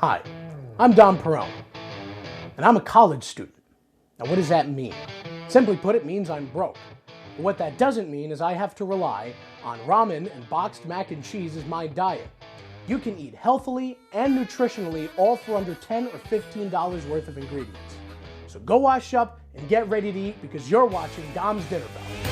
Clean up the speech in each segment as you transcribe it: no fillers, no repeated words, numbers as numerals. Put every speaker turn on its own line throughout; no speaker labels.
Hi, I'm Don Perrone, and I'm a college student. Now what does that mean? Simply put, it means I'm broke. But what that doesn't mean is I have to rely on ramen and boxed mac and cheese as my diet. You can eat healthily and nutritionally all for under $10 or $15 worth of ingredients. So go wash up and get ready to eat because you're watching Dom's Dinner Bell.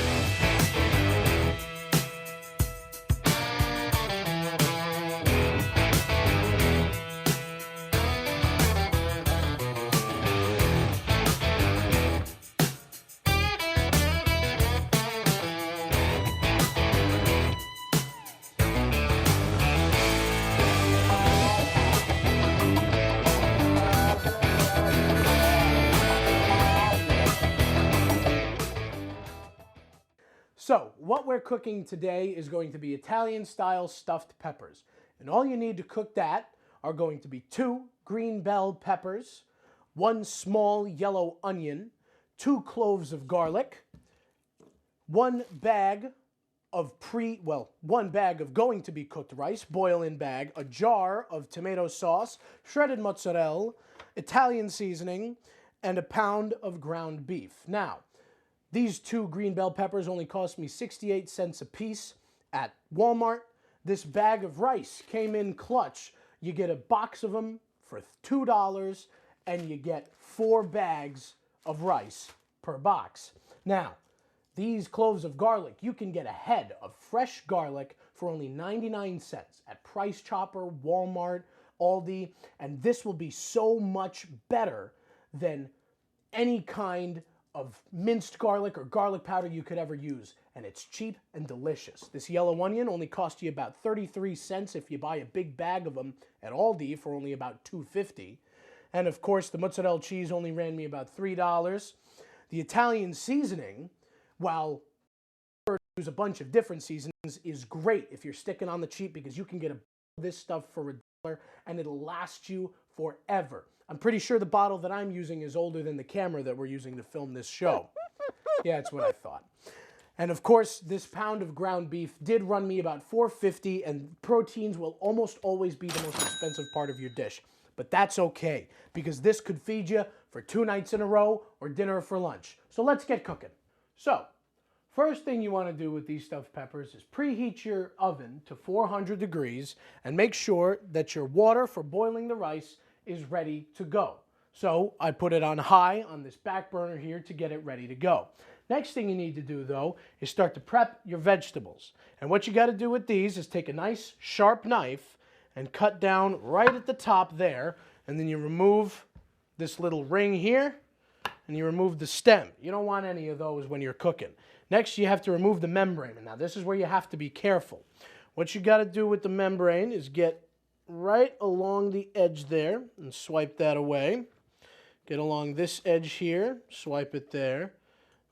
So, what we're cooking today is going to be Italian-style stuffed peppers. And all you need to cook that are going to be 2 green bell peppers, 1 small yellow onion, 2 cloves of garlic, 1 bag of 1 bag of going to be cooked rice, boil-in bag, a jar of tomato sauce, shredded mozzarella, Italian seasoning, and a pound of ground beef. Now, these 2 green bell peppers only cost me 68 cents a piece at Walmart. This bag of rice came in clutch. You get a box of them for $2 and you get 4 bags of rice per box. Now, these cloves of garlic, you can get a head of fresh garlic for only 99 cents at Price Chopper, Walmart, Aldi, and this will be so much better than any kind of minced garlic or garlic powder you could ever use, and it's cheap and delicious. This yellow onion only costs you about 33 cents if you buy a big bag of them at Aldi for only about $2.50. And of course, the mozzarella cheese only ran me about $3. The Italian seasoning, while use a bunch of different seasonings, is great if you're sticking on the cheap because you can get this stuff for $1 and it'll last you forever. I'm pretty sure the bottle that I'm using is older than the camera that we're using to film this show. Yeah, that's what I thought. And of course, this pound of ground beef did run me about $4.50, and proteins will almost always be the most expensive part of your dish. But that's okay, because this could feed you for 2 nights in a row or dinner for lunch. So let's get cooking. So, first thing you want to do with these stuffed peppers is preheat your oven to 400 degrees and make sure that your water for boiling the rice is ready to go. So I put it on high on this back burner here to get it ready to go. Next thing you need to do though is start to prep your vegetables. And what you got to do with these is take a nice sharp knife and cut down right at the top there, and then you remove this little ring here and you remove the stem. You don't want any of those when you're cooking. Next you have to remove the membrane, and now this is where you have to be careful. What you got to do with the membrane is get right along the edge there and swipe that away. Get along this edge here, swipe it there,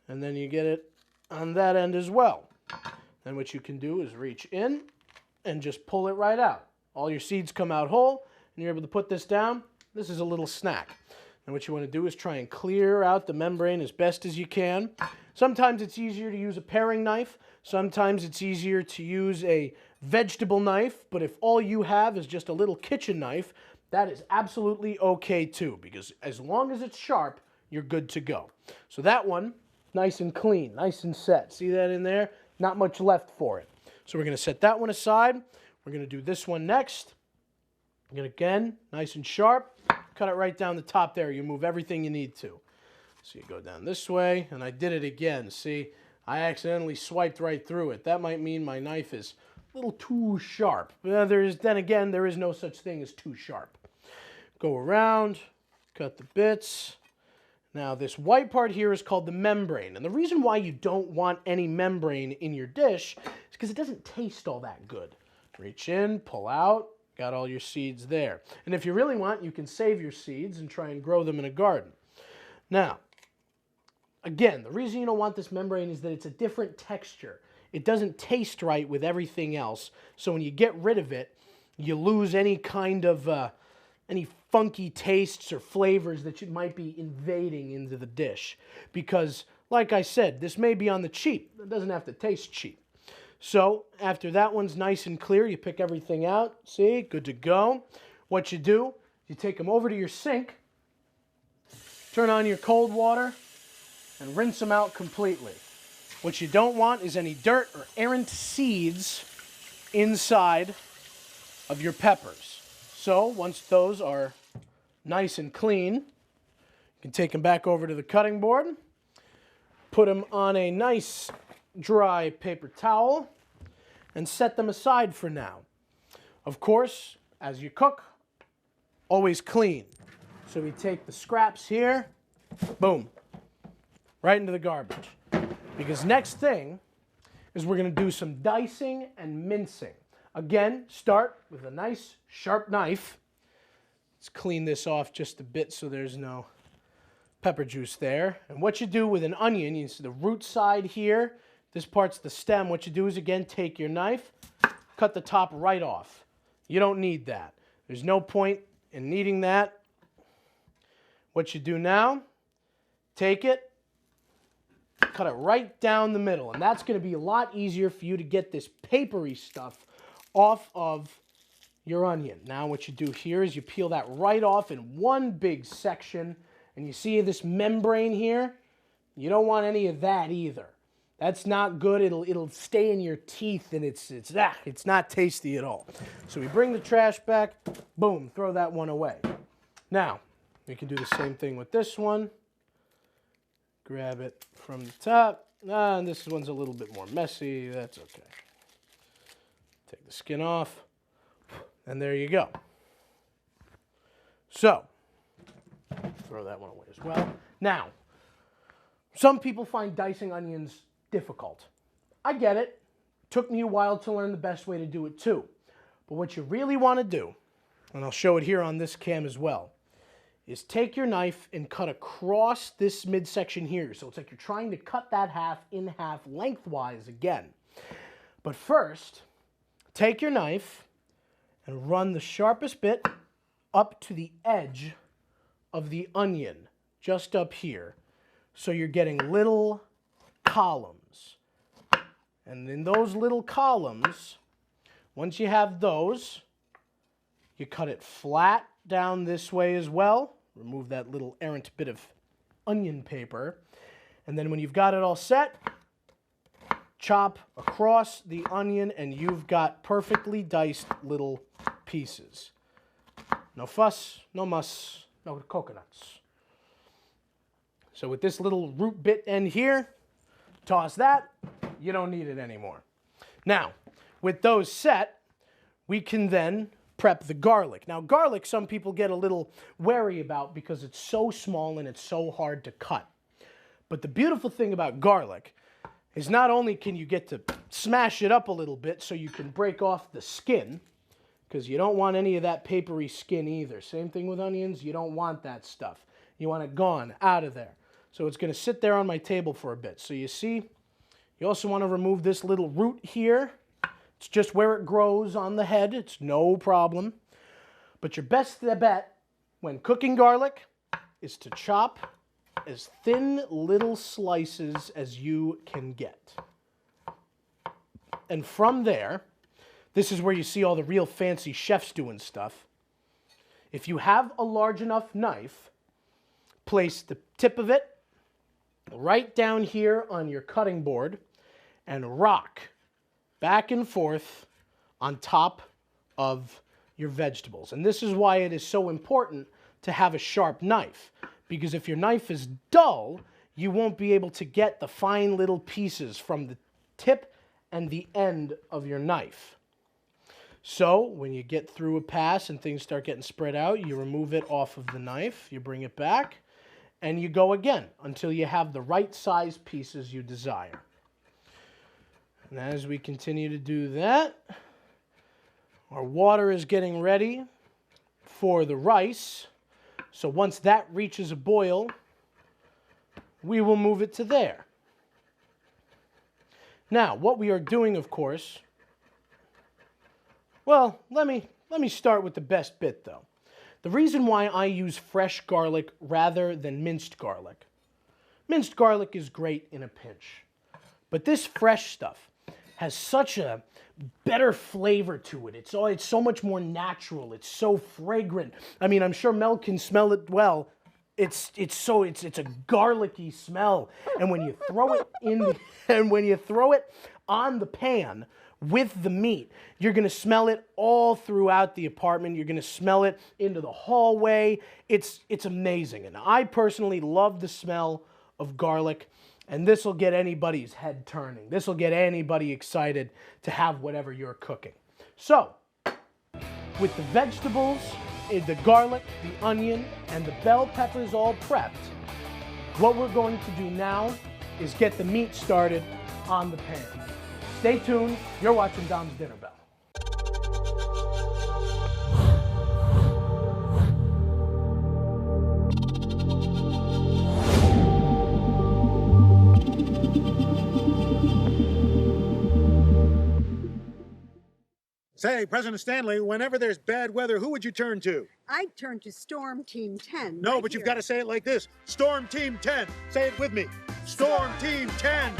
and then you get it on that end as well. Then what you can do is reach in and just pull it right out. All your seeds come out whole, and you're able to put this down. This is a little snack. And what you want to do is try and clear out the membrane as best as you can. Sometimes it's easier to use a paring knife. Sometimes it's easier to use a vegetable knife, but if all you have is just a little kitchen knife, that is absolutely okay too, because as long as it's sharp, you're good to go. So that one, nice and clean, nice and set. See that in there? Not much left for it. So we're going to set that one aside. We're going to do this one next. Again, nice and sharp. Cut it right down the top there. You move everything you need to. So you go down this way, and I did it again. See, I accidentally swiped right through it. That might mean my knife is a little too sharp. Then again, there is no such thing as too sharp. Go around, cut the bits. Now this white part here is called the membrane. And the reason why you don't want any membrane in your dish is because it doesn't taste all that good. Reach in, pull out, got all your seeds there. And if you really want, you can save your seeds and try and grow them in a garden. Now, again, the reason you don't want this membrane is that it's a different texture. It doesn't taste right with everything else, so when you get rid of it, you lose any kind of, any funky tastes or flavors that you might be invading into the dish. Because, like I said, this may be on the cheap. It doesn't have to taste cheap. So, after that one's nice and clear, you pick everything out. See, good to go. What you do You take them over to your sink, turn on your cold water, and rinse them out completely. What you don't want is any dirt or errant seeds inside of your peppers. So once those are nice and clean, you can take them back over to the cutting board, put them on a nice dry paper towel, and set them aside for now. Of course, as you cook, always clean. So we take the scraps here, boom, right into the garbage. Because next thing is we're going to do some dicing and mincing. Again, start with a nice sharp knife. Let's clean this off just a bit so there's no pepper juice there. And what you do with an onion, you see the root side here, this part's the stem. What you do is, again, take your knife, cut the top right off. You don't need that. There's no point in needing that. What you do now, take it, cut it right down the middle. And that's going to be a lot easier for you to get this papery stuff off of your onion. Now what you do here is you peel that right off in one big section. And you see this membrane here? You don't want any of that either. That's not good. It'll stay in your teeth, and it's not tasty at all. So we bring the trash back, boom, throw that one away. Now, we can do the same thing with this one. Grab it from the top. And this one's a little bit more messy. That's okay. Take the skin off, and there you go. So, throw that one away as well. Now, some people find dicing onions difficult. I get it. Took me a while to learn the best way to do it too. But what you really want to do, and I'll show it here on this cam as well, is take your knife and cut across this midsection here. So it's like you're trying to cut that in half lengthwise again. But first, take your knife and run the sharpest bit up to the edge of the onion, just up here. So you're getting little columns. And in those little columns, once you have those, you cut it flat down this way as well. Remove that little errant bit of onion paper. And then when you've got it all set, chop across the onion and you've got perfectly diced little pieces. No fuss, no muss, no coconuts. So with this little root bit end here, toss that. You don't need it anymore. Now, with those set, we can then prep the garlic. Now, garlic, some people get a little wary about because it's so small and it's so hard to cut. But the beautiful thing about garlic is not only can you get to smash it up a little bit so you can break off the skin, because you don't want any of that papery skin either. Same thing with onions. You don't want that stuff. You want it gone, out of there. So it's going to sit there on my table for a bit. So you see, you also want to remove this little root here. It's just where it grows on the head. It's no problem. But your best bet when cooking garlic is to chop as thin little slices as you can get. And from there, this is where you see all the real fancy chefs doing stuff. If you have a large enough knife, place the tip of it right down here on your cutting board and rock back and forth on top of your vegetables. And this is why it is so important to have a sharp knife, because if your knife is dull, you won't be able to get the fine little pieces from the tip and the end of your knife. So when you get through a pass and things start getting spread out, you remove it off of the knife, you bring it back, and you go again until you have the right size pieces you desire. And as we continue to do that, our water is getting ready for the rice. So once that reaches a boil, we will move it to there. Now, what we are doing, of course, well, let me start with the best bit, though. The reason why I use fresh garlic rather than minced garlic is great in a pinch. But this fresh stuff has such a better flavor to it. It's so much more natural. It's so fragrant. I mean, I'm sure Mel can smell it well. It's a garlicky smell, and when you throw it on the pan with the meat, you're gonna smell it all throughout the apartment. You're gonna smell it into the hallway. It's amazing, and I personally love the smell of garlic, and this will get anybody's head turning. This will get anybody excited to have whatever you're cooking. So, with the vegetables, the garlic, the onion, and the bell peppers all prepped, what we're going to do now is get the meat started on the pan. Stay tuned. You're watching Dom's Dinner Bell.
Say, President Stanley, whenever there's bad weather, who would you turn to?
I'd turn to Storm Team 10.
No,
right
but you've
here.
got to say it like this. Storm Team 10. Say it with me. Storm Team 10.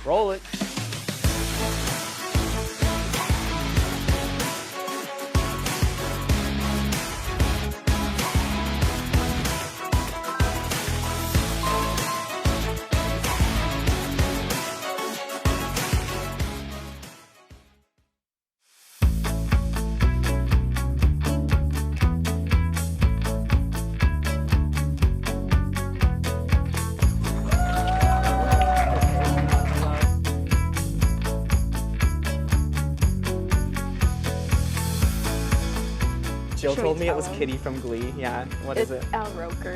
Roll it. Jill told me it was Kitty from Glee. Yeah, what is it?
Al Roker.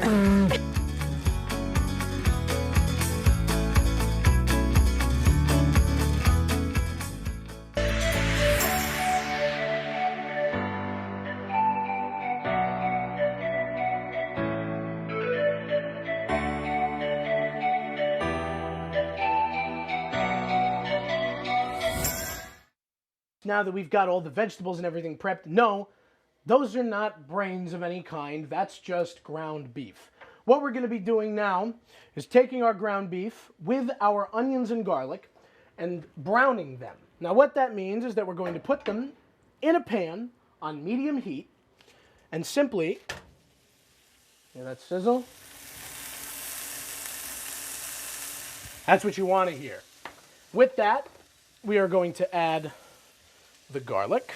Now that we've got all the vegetables and everything prepped, no, those are not brains of any kind. That's just ground beef. What we're going to be doing now is taking our ground beef with our onions and garlic and browning them. Now what that means is that we're going to put them in a pan on medium heat and simply, hear that sizzle? That's what you want to hear. With that, we are going to add the garlic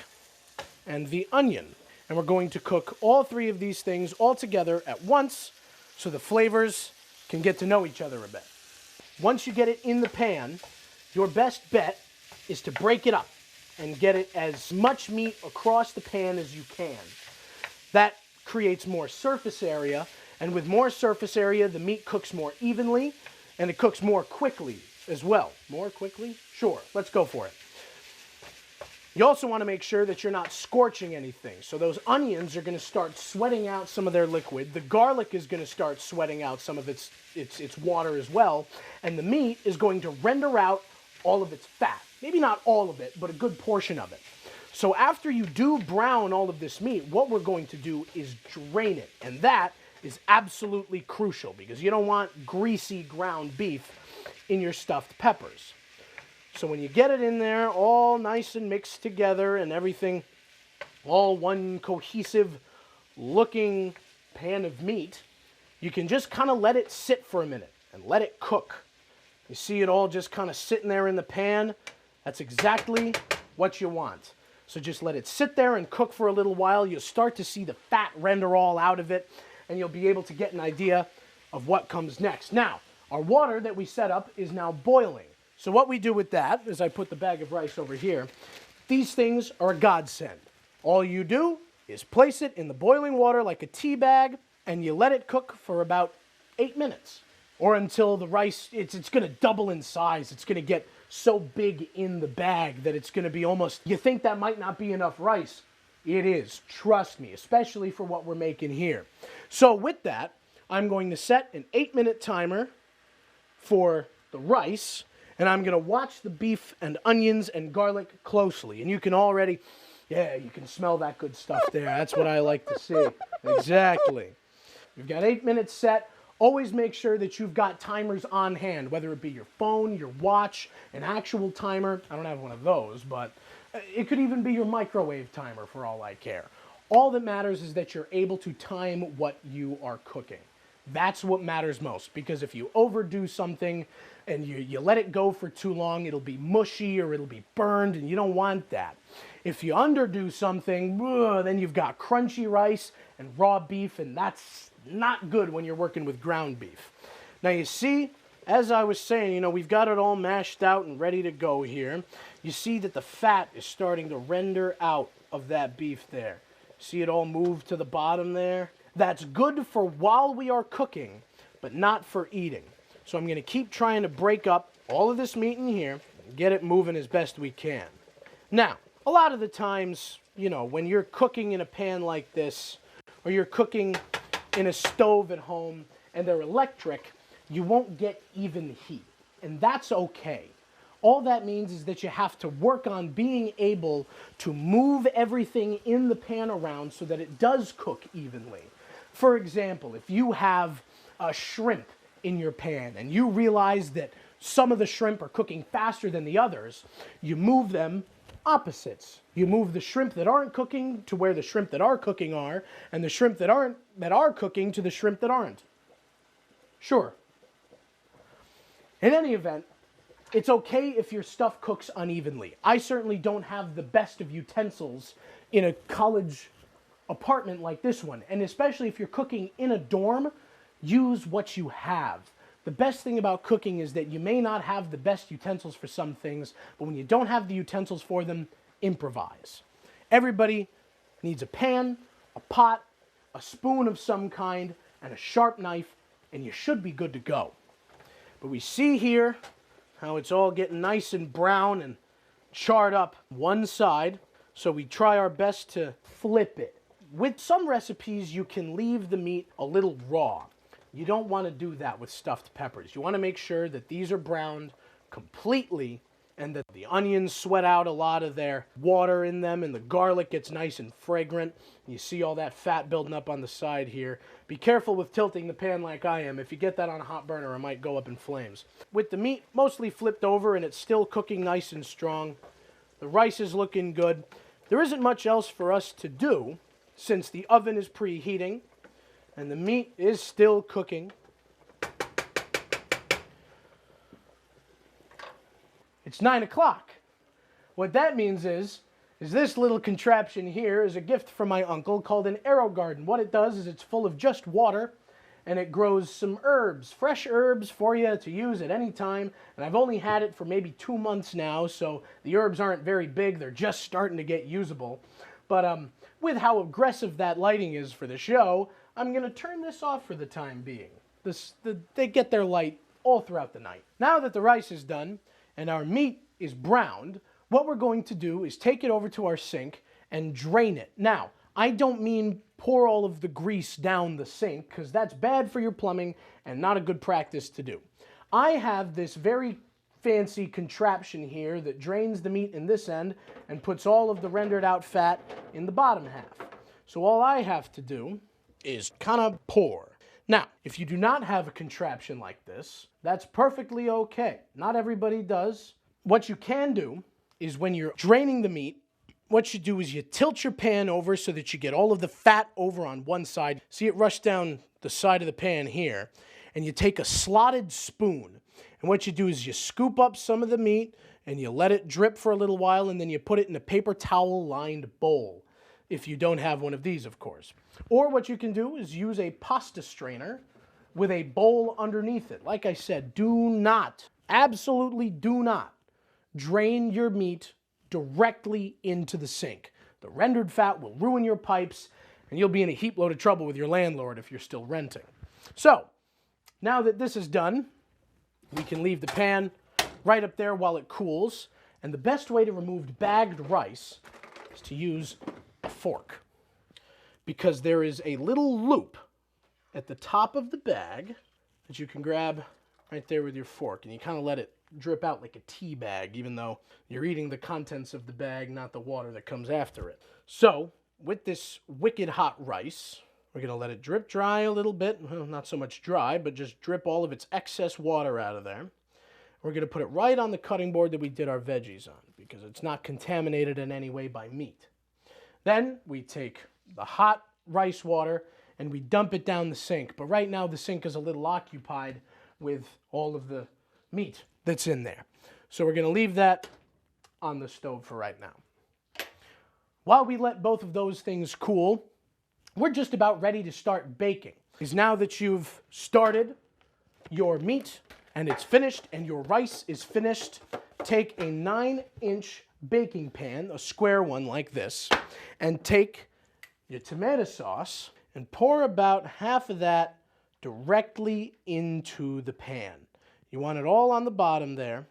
and the onion. And we're going to cook all three of these things all together at once so the flavors can get to know each other a bit. Once you get it in the pan, your best bet is to break it up and get it as much meat across the pan as you can. That creates more surface area, and with more surface area, the meat cooks more evenly, and it cooks more quickly as well. More quickly? Sure, let's go for it. You also want to make sure that you're not scorching anything. So those onions are going to start sweating out some of their liquid. The garlic is going to start sweating out some of its water as well. And the meat is going to render out all of its fat. Maybe not all of it, but a good portion of it. So after you do brown all of this meat, what we're going to do is drain it. And that is absolutely crucial because you don't want greasy ground beef in your stuffed peppers. So when you get it in there all nice and mixed together and everything, all one cohesive looking pan of meat, you can just kind of let it sit for a minute and let it cook. You see it all just kind of sitting there in the pan. That's exactly what you want. So just let it sit there and cook for a little while. You'll start to see the fat render all out of it, and you'll be able to get an idea of what comes next. Now, our water that we set up is now boiling. So what we do with that is I put the bag of rice over here. These things are a godsend. All you do is place it in the boiling water like a tea bag, and you let it cook for about 8 minutes. Or until the rice, it's going to double in size. It's going to get so big in the bag that it's going to be almost, you think that might not be enough rice. It is, trust me, especially for what we're making here. So with that, I'm going to set an 8-minute timer for the rice, and I'm going to watch the beef and onions and garlic closely. And you can already, yeah, you can smell that good stuff there. That's what I like to see. Exactly. We've got 8 minutes set. Always make sure that you've got timers on hand, whether it be your phone, your watch, an actual timer. I don't have one of those, but it could even be your microwave timer for all I care. All that matters is that you're able to time what you are cooking. That's what matters most, because if you overdo something and you let it go for too long, it'll be mushy or it'll be burned, and you don't want that. If you underdo something, then you've got crunchy rice and raw beef, and that's not good when you're working with ground beef. Now you see, as I was saying, we've got it all mashed out and ready to go here. You see that the fat is starting to render out of that beef there. See it all move to the bottom there? That's good for while we are cooking, but not for eating. So I'm going to keep trying to break up all of this meat in here and get it moving as best we can. Now, a lot of the times, when you're cooking in a pan like this, or you're cooking in a stove at home and they're electric, you won't get even heat. And that's okay. All that means is that you have to work on being able to move everything in the pan around so that it does cook evenly. For example, if you have a shrimp in your pan and you realize that some of the shrimp are cooking faster than the others, you move them opposites. You move the shrimp that aren't cooking to where the shrimp that are cooking are, and the shrimp that are cooking to the shrimp that aren't. Sure. In any event, it's okay if your stuff cooks unevenly. I certainly don't have the best of utensils in a college apartment like this one. And especially if you're cooking in a dorm, use what you have. The best thing about cooking is that you may not have the best utensils for some things, but when you don't have the utensils for them, improvise. Everybody needs a pan, a pot, a spoon of some kind, and a sharp knife, and you should be good to go. But we see here how it's all getting nice and brown and charred up one side, so we try our best to flip it. With some recipes, you can leave the meat a little raw. You don't want to do that with stuffed peppers. You want to make sure that these are browned completely and that the onions sweat out a lot of their water in them and the garlic gets nice and fragrant. You see all that fat building up on the side here. Be careful with tilting the pan like I am. If you get that on a hot burner, it might go up in flames. With the meat mostly flipped over and it's still cooking nice and strong, the rice is looking good. There isn't much else for us to do since the oven is preheating and the meat is still cooking. It's 9 o'clock. What that means is this little contraption here is a gift from my uncle called an arrow garden. What it does is it's full of just water and it grows some herbs, fresh herbs for you to use at any time. And I've only had it for maybe 2 months now, so the herbs aren't very big. They're just starting to get usable. But with how aggressive that lighting is for the show, I'm going to turn this off for the time being. They get their light all throughout the night. Now that the rice is done and our meat is browned, what we're going to do is take it over to our sink and drain it. Now, I don't mean pour all of the grease down the sink, because that's bad for your plumbing and not a good practice to do. I have this very fancy contraption here that drains the meat in this end and puts all of the rendered out fat in the bottom half. So all I have to do is kind of pour. Now, if you do not have a contraption like this, that's perfectly okay. Not everybody does. What you can do is when you're draining the meat, what you do is you tilt your pan over so that you get all of the fat over on one side. See it rush down the side of the pan here, and you take a slotted spoon. And what you do is you scoop up some of the meat and you let it drip for a little while, and then you put it in a paper towel lined bowl. If you don't have one of these, of course. Or what you can do is use a pasta strainer with a bowl underneath it. Like I said, do not, absolutely do not drain your meat directly into the sink. The rendered fat will ruin your pipes, and you'll be in a heap load of trouble with your landlord if you're still renting. So, now that this is done, we can leave the pan right up there while it cools. And the best way to remove bagged rice is to use a fork, because there is a little loop at the top of the bag that you can grab right there with your fork, and you kind of let it drip out like a tea bag, even though you're eating the contents of the bag, not the water that comes after it. So with this wicked hot rice, we're going to let it drip dry a little bit. Well, not so much dry, but just drip all of its excess water out of there. We're going to put it right on the cutting board that we did our veggies on, because it's not contaminated in any way by meat. Then we take the hot rice water and we dump it down the sink. But right now the sink is a little occupied with all of the meat that's in there. So we're going to leave that on the stove for right now. While we let both of those things cool, we're just about ready to start baking. Because now that you've started your meat and it's finished and your rice is finished, take a 9-inch baking pan, a square one like this, and take your tomato sauce and pour about half of that directly into the pan. You want it all on the bottom there.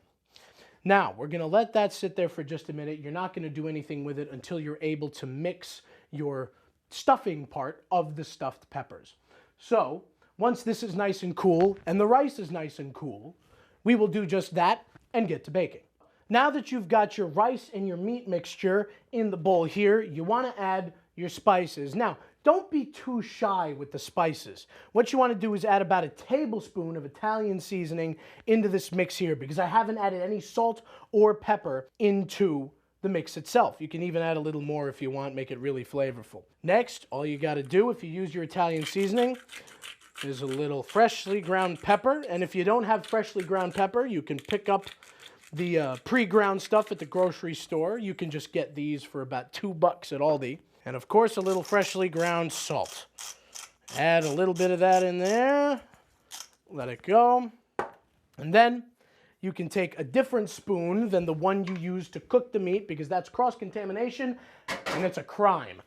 Now, we're going to let that sit there for just a minute. You're not going to do anything with it until you're able to mix your stuffing part of the stuffed peppers. So, once this is nice and cool, and the rice is nice and cool, we will do just that and get to baking. Now that you've got your rice and your meat mixture in the bowl here, you want to add your spices. Now, don't be too shy with the spices. What you want to do is add about a tablespoon of Italian seasoning into this mix here, because I haven't added any salt or pepper into the mix itself. You can even add a little more if you want, make it really flavorful. Next, all you got to do if you use your Italian seasoning is a little freshly ground pepper. And if you don't have freshly ground pepper, you can pick up the pre-ground stuff at the grocery store. You can just get these for about $2 at Aldi. And of course, a little freshly ground salt. Add a little bit of that in there. Let it go. And then you can take a different spoon than the one you use to cook the meat, because that's cross-contamination and it's a crime.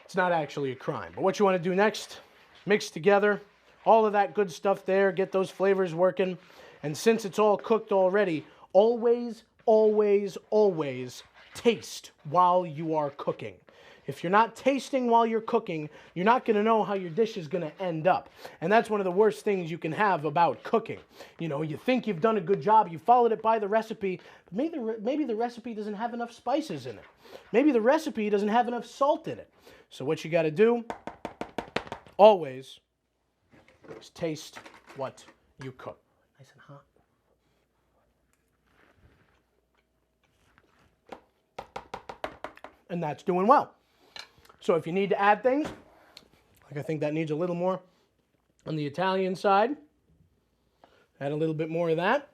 It's not actually a crime. But what you want to do next, mix together all of that good stuff there, get those flavors working. And since it's all cooked already, always, always, always taste while you are cooking. If you're not tasting while you're cooking, you're not going to know how your dish is going to end up. And that's one of the worst things you can have about cooking. You know, you think you've done a good job, you followed it by the recipe, but maybe the recipe doesn't have enough spices in it. Maybe the recipe doesn't have enough salt in it. So what you got to do, always, is taste what you cook. Nice and hot. And that's doing well. So if you need to add things, like I think that needs a little more on the Italian side, add a little bit more of that,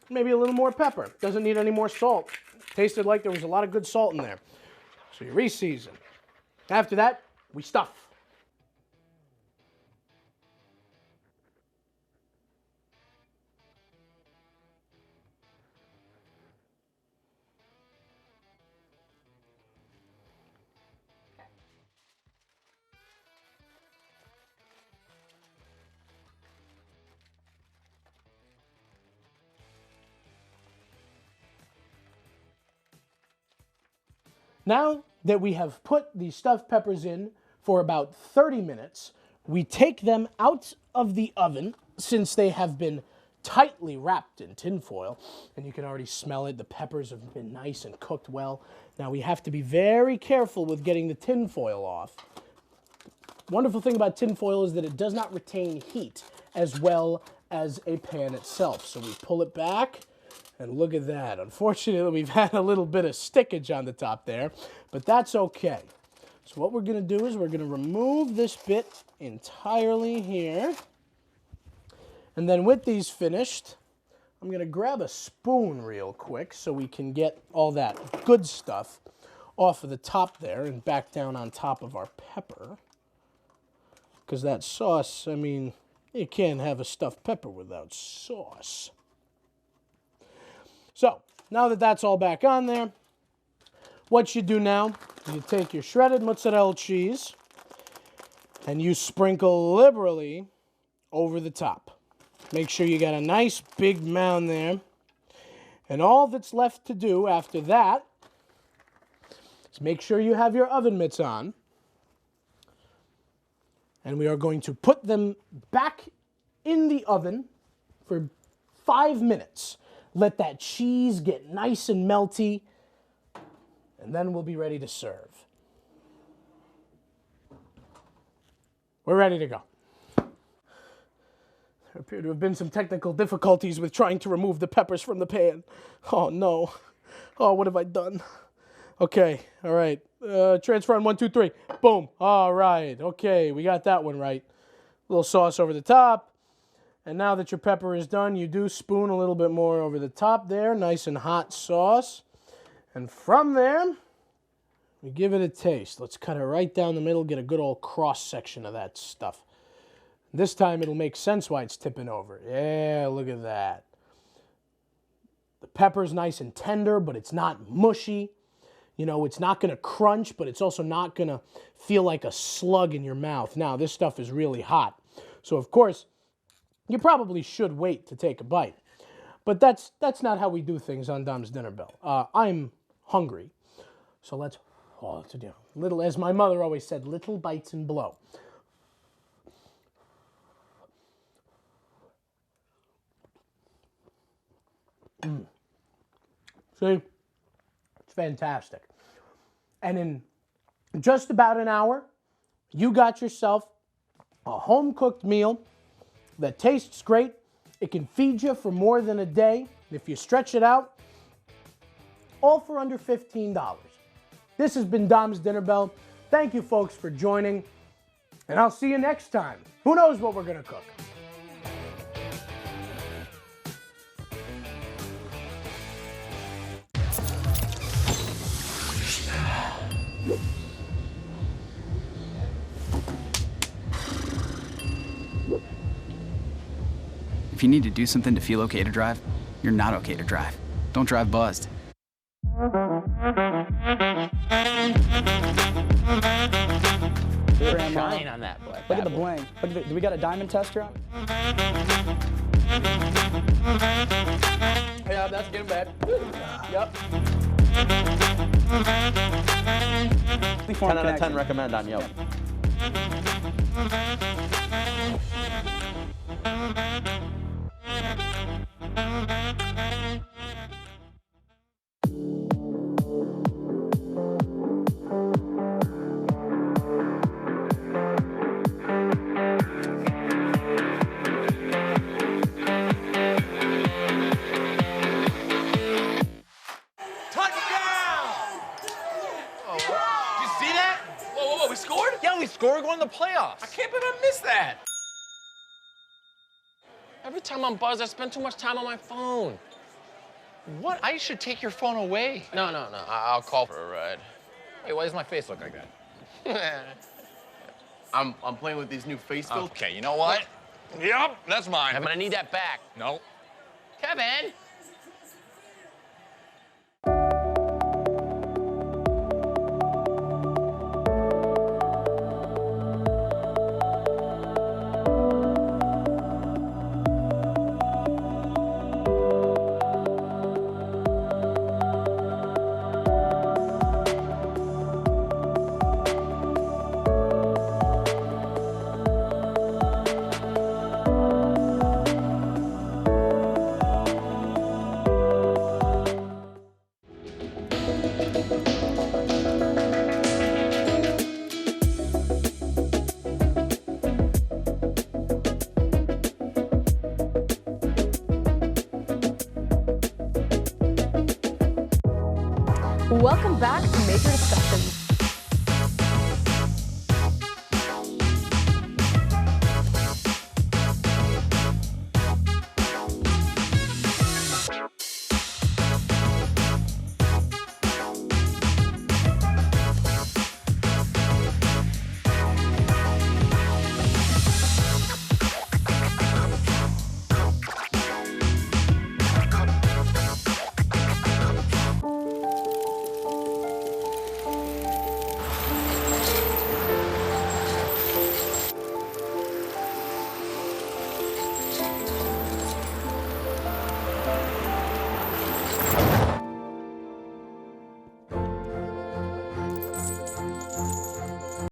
maybe a little more pepper. Doesn't need any more salt. Tasted like there was a lot of good salt in there. So you re-season. After that, we stuff. Now that we have put the stuffed peppers in for about 30 minutes, we take them out of the oven, since they have been tightly wrapped in tin foil, and you can already smell it. The peppers have been nice and cooked well. Now we have to be very careful with getting the tin foil off. Wonderful thing about tin foil is that it does not retain heat as well as a pan itself. So we pull it back. And look at that. Unfortunately, we've had a little bit of stickage on the top there, but that's okay. So what we're going to do is we're going to remove this bit entirely here. And then with these finished, I'm going to grab a spoon real quick so we can get all that good stuff off of the top there and back down on top of our pepper. Because that sauce, I mean, you can't have a stuffed pepper without sauce. So, now that that's all back on there, what you do now, you take your shredded mozzarella cheese and you sprinkle liberally over the top. Make sure you got a nice big mound there. And all that's left to do after that is make sure you have your oven mitts on. And we are going to put them back in the oven for 5 minutes. Let that cheese get nice and melty, and then we'll be ready to serve. We're ready to go. There appear to have been some technical difficulties with trying to remove the peppers from the pan. Oh, no. Oh, what have I done? Okay, all right. Transfer on 1, 2, 3. Boom. All right. Okay, we got that one right. A little sauce over the top. And now that your pepper is done, you do spoon a little bit more over the top there. Nice and hot sauce. And from there, we give it a taste. Let's cut it right down the middle, get a good old cross section of that stuff. This time it'll make sense why it's tipping over. Yeah, look at that. The pepper's nice and tender, but it's not mushy. You know, it's not going to crunch, but it's also not going to feel like a slug in your mouth. Now, this stuff is really hot. So, of course, you probably should wait to take a bite. But that's not how we do things on Dom's Dinner Bell. I'm hungry. So let's, little, as my mother always said, little bites and blow. See? It's fantastic. And in just about an hour, you got yourself a home-cooked meal that tastes great. It can feed you for more than a day. If you stretch it out, all for under $15. This has been Dom's Dinner Bell. Thank you, folks, for joining. And I'll see you next time. Who knows what we're going to cook?
If you need to do something to feel okay to drive, you're not okay to drive. Don't drive buzzed.
Shine on that boy.
Look at the bling. Look at do we got a diamond tester on?
Yeah, that's getting bad. Yep. 10 out of 10 recommend on Yelp.
Yeah, we scored going to the playoffs.
I can't believe I missed that. Every time I'm buzzed, I spend too much time on my phone.
What? I should take your phone away.
No. I'll call for a ride. Hey, why does my face look like that?
I'm playing with these new face filters.
Okay, you know what?
Yep, that's mine.
I'm gonna need that back.
No.
Kevin!
Welcome back to Major Discussions.